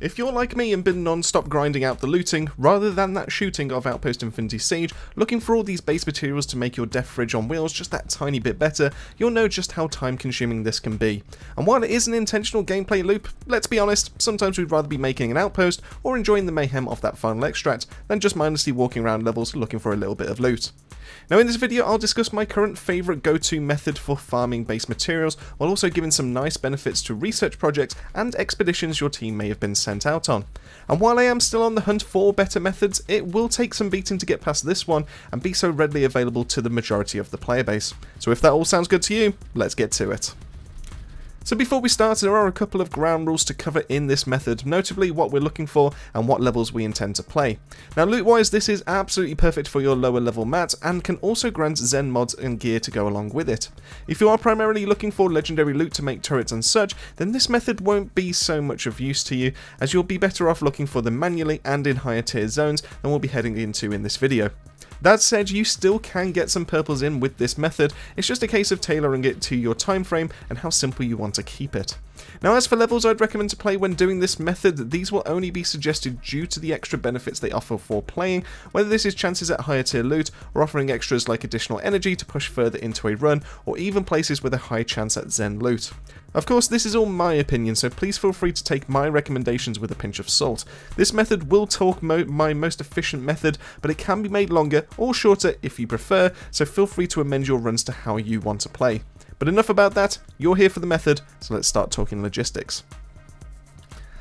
If you're like me and been non-stop grinding out the looting, rather than that shooting of Outpost Infinity Siege, looking for all these base materials to make your death fridge on wheels just that tiny bit better, you'll know just how time consuming this can be. And while it is an intentional gameplay loop, let's be honest, sometimes we'd rather be making an outpost or enjoying the mayhem of that final extract than just mindlessly walking around levels looking for a little bit of loot. Now in this video I'll discuss my current favourite go-to method for farming base materials, while also giving some nice benefits to research projects and expeditions your team may have been sent out on. And while I am still on the hunt for better methods, it will take some beating to get past this one and be so readily available to the majority of the player base. So if that all sounds good to you, let's get to it. So before we start, there are a couple of ground rules to cover in this method, notably what we're looking for and what levels we intend to play. Now loot wise, this is absolutely perfect for your lower level mats and can also grant XEN mods and gear to go along with it. If you are primarily looking for legendary loot to make turrets and such, then this method won't be so much of use to you, as you'll be better off looking for them manually and in higher tier zones than we'll be heading into in this video. That said, you still can get some purples in with this method, it's just a case of tailoring it to your time frame and how simple you want to keep it. Now as for levels I'd recommend to play when doing this method, these will only be suggested due to the extra benefits they offer for playing, whether this is chances at higher tier loot, or offering extras like additional energy to push further into a run, or even places with a high chance at XEN loot. Of course, this is all my opinion, so please feel free to take my recommendations with a pinch of salt. This method will talk my most efficient method, but it can be made longer or shorter if you prefer, so feel free to amend your runs to how you want to play. But enough about that, you're here for the method, so let's start talking logistics.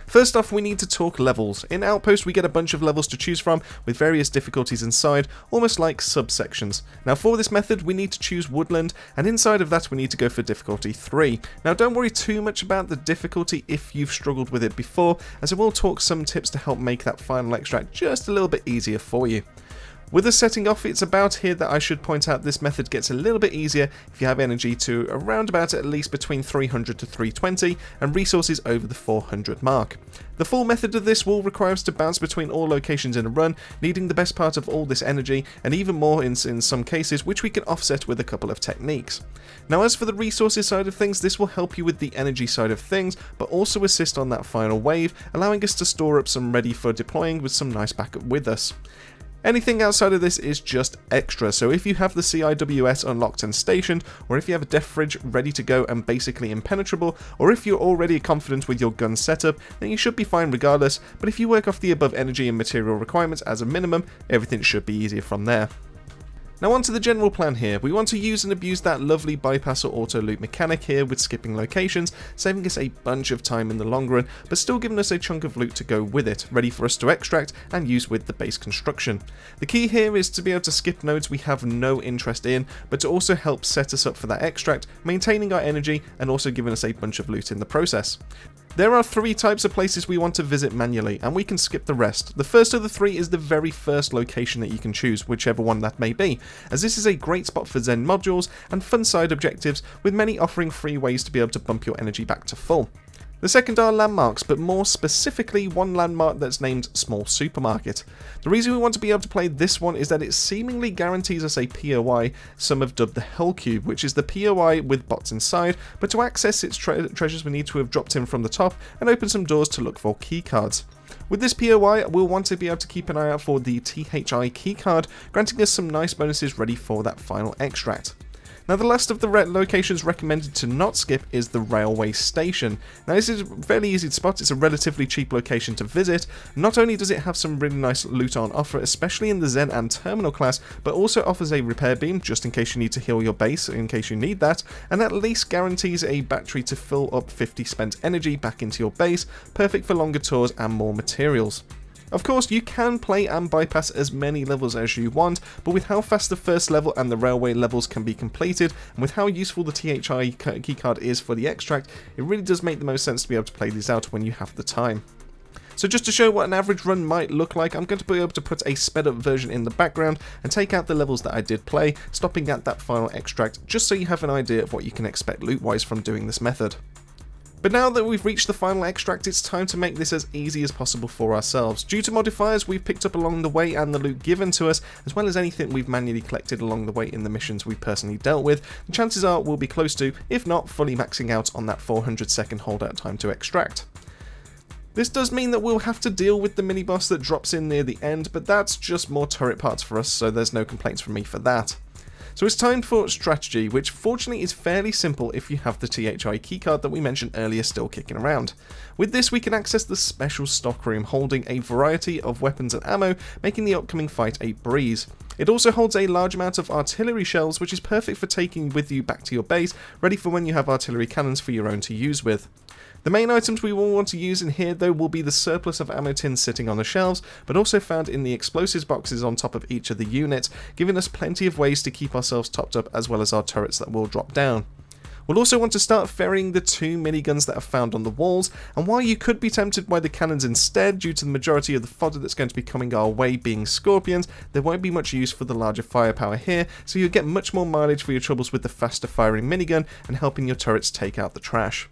First off, we need to talk levels. In Outpost we get a bunch of levels to choose from, with various difficulties inside, almost like subsections. Now for this method we need to choose Woodland, and inside of that we need to go for difficulty 3. Now don't worry too much about the difficulty if you've struggled with it before, as I will talk some tips to help make that final extract just a little bit easier for you. With the setting off, it's about here that I should point out this method gets a little bit easier if you have energy to around about at least between 300 to 320 and resources over the 400 mark. The full method of this will require us to bounce between all locations in a run, needing the best part of all this energy and even more in some cases, which we can offset with a couple of techniques. Now as for the resources side of things, this will help you with the energy side of things, but also assist on that final wave, allowing us to store up some ready for deploying with some nice backup with us. Anything outside of this is just extra, so if you have the CIWS unlocked and stationed, or if you have a death fridge ready to go and basically impenetrable, or if you're already confident with your gun setup, then you should be fine regardless, but if you work off the above energy and material requirements as a minimum, everything should be easier from there. Now onto the general plan here. We want to use and abuse that lovely bypass or auto loot mechanic here with skipping locations, saving us a bunch of time in the long run, but still giving us a chunk of loot to go with it, ready for us to extract and use with the base construction. The key here is to be able to skip nodes we have no interest in, but to also help set us up for that extract, maintaining our energy and also giving us a bunch of loot in the process. There are 3 types of places we want to visit manually, and we can skip the rest. The first of the 3 is the very first location that you can choose, whichever one that may be, as this is a great spot for XEN modules and fun side objectives, with many offering free ways to be able to bump your energy back to full. The second are landmarks, but more specifically one landmark that's named Small Supermarket. The reason we want to be able to play this one is that it seemingly guarantees us a POI some have dubbed the Hell Cube, which is the POI with bots inside, but to access its treasures we need to have dropped in from the top and open some doors to look for keycards. With this POI, we'll want to be able to keep an eye out for the THI keycard, granting us some nice bonuses ready for that final extract. Now the last of the locations recommended to not skip is the railway station. Now this is a fairly easy to spot, it's a relatively cheap location to visit. Not only does it have some really nice loot on offer, especially in the XEN and Terminal class, but also offers a repair beam just in case you need to heal your base, in case you need that, and at least guarantees a battery to fill up 50 spent energy back into your base, perfect for longer tours and more materials. Of course, you can play and bypass as many levels as you want, but with how fast the first level and the railway levels can be completed, and with how useful the THI keycard is for the extract, it really does make the most sense to be able to play these out when you have the time. So just to show what an average run might look like, I'm going to be able to put a sped up version in the background and take out the levels that I did play, stopping at that final extract, just so you have an idea of what you can expect loot wise from doing this method. But now that we've reached the final extract, it's time to make this as easy as possible for ourselves. Due to modifiers we've picked up along the way and the loot given to us, as well as anything we've manually collected along the way in the missions we've personally dealt with, the chances are we'll be close to, if not fully maxing out on that 400 second holdout time to extract. This does mean that we'll have to deal with the mini-boss that drops in near the end, but that's just more turret parts for us, so there's no complaints from me for that. So it's time for strategy, which fortunately is fairly simple if you have the THI keycard that we mentioned earlier still kicking around. With this we can access the special stockroom holding a variety of weapons and ammo, making the upcoming fight a breeze. It also holds a large amount of artillery shells, which is perfect for taking with you back to your base, ready for when you have artillery cannons for your own to use with. The main items we will want to use in here though will be the surplus of ammo tins sitting on the shelves, but also found in the explosives boxes on top of each of the units, giving us plenty of ways to keep ourselves topped up as well as our turrets that will drop down. We'll also want to start ferrying the 2 miniguns that are found on the walls, and while you could be tempted by the cannons instead due to the majority of the fodder that's going to be coming our way being scorpions, there won't be much use for the larger firepower here, so you'll get much more mileage for your troubles with the faster firing minigun and helping your turrets take out the trash.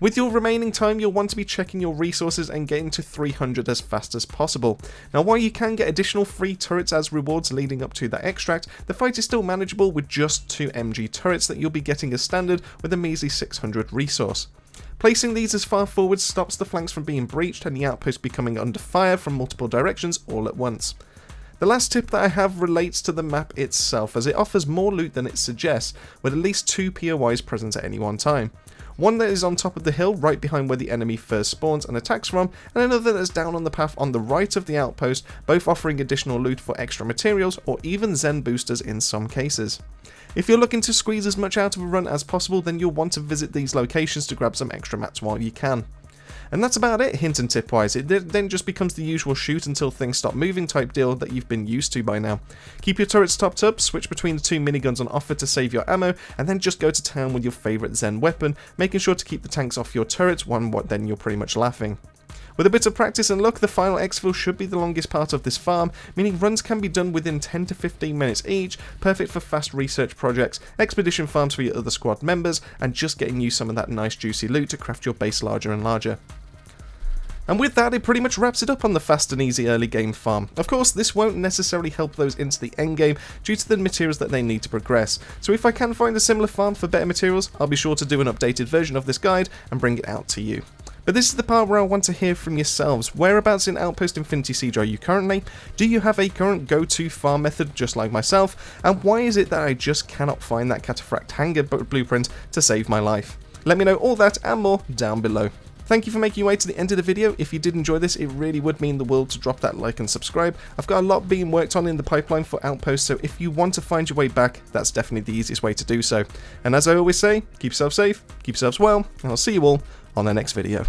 With your remaining time, you'll want to be checking your resources and getting to 300 as fast as possible. Now, while you can get additional free turrets as rewards leading up to that extract, the fight is still manageable with just 2 MG turrets that you'll be getting as standard with a measly 600 resource. Placing these as far forward stops the flanks from being breached and the outpost becoming under fire from multiple directions all at once. The last tip that I have relates to the map itself, as it offers more loot than it suggests, with at least 2 POIs present at any one time. One that is on top of the hill right behind where the enemy first spawns and attacks from, and another that is down on the path on the right of the outpost, both offering additional loot for extra materials or even Zen boosters in some cases. If you're looking to squeeze as much out of a run as possible, then you'll want to visit these locations to grab some extra mats while you can. And that's about it hint and tip wise. It then just becomes the usual shoot until things stop moving type deal that you've been used to by now. Keep your turrets topped up, switch between the 2 miniguns on offer to save your ammo, and then just go to town with your favourite Zen weapon, making sure to keep the tanks off your turrets, then you're pretty much laughing. With a bit of practice and luck, the final exfil should be the longest part of this farm, meaning runs can be done within 10 to 15 minutes each, perfect for fast research projects, expedition farms for your other squad members, and just getting you some of that nice juicy loot to craft your base larger and larger. And with that, it pretty much wraps it up on the fast and easy early game farm. Of course, this won't necessarily help those into the end game due to the materials that they need to progress, so if I can find a similar farm for better materials, I'll be sure to do an updated version of this guide and bring it out to you. But this is the part where I want to hear from yourselves. Whereabouts in Outpost Infinity Siege are you currently? Do you have a current go-to farm method just like myself? And why is it that I just cannot find that cataphract hangar blueprint to save my life? Let me know all that and more down below. Thank you for making your way to the end of the video. If you did enjoy this, it really would mean the world to drop that like and subscribe. I've got a lot being worked on in the pipeline for Outpost, so if you want to find your way back, that's definitely the easiest way to do so. And as I always say, keep yourself safe, keep yourselves well, and I'll see you all on the next video.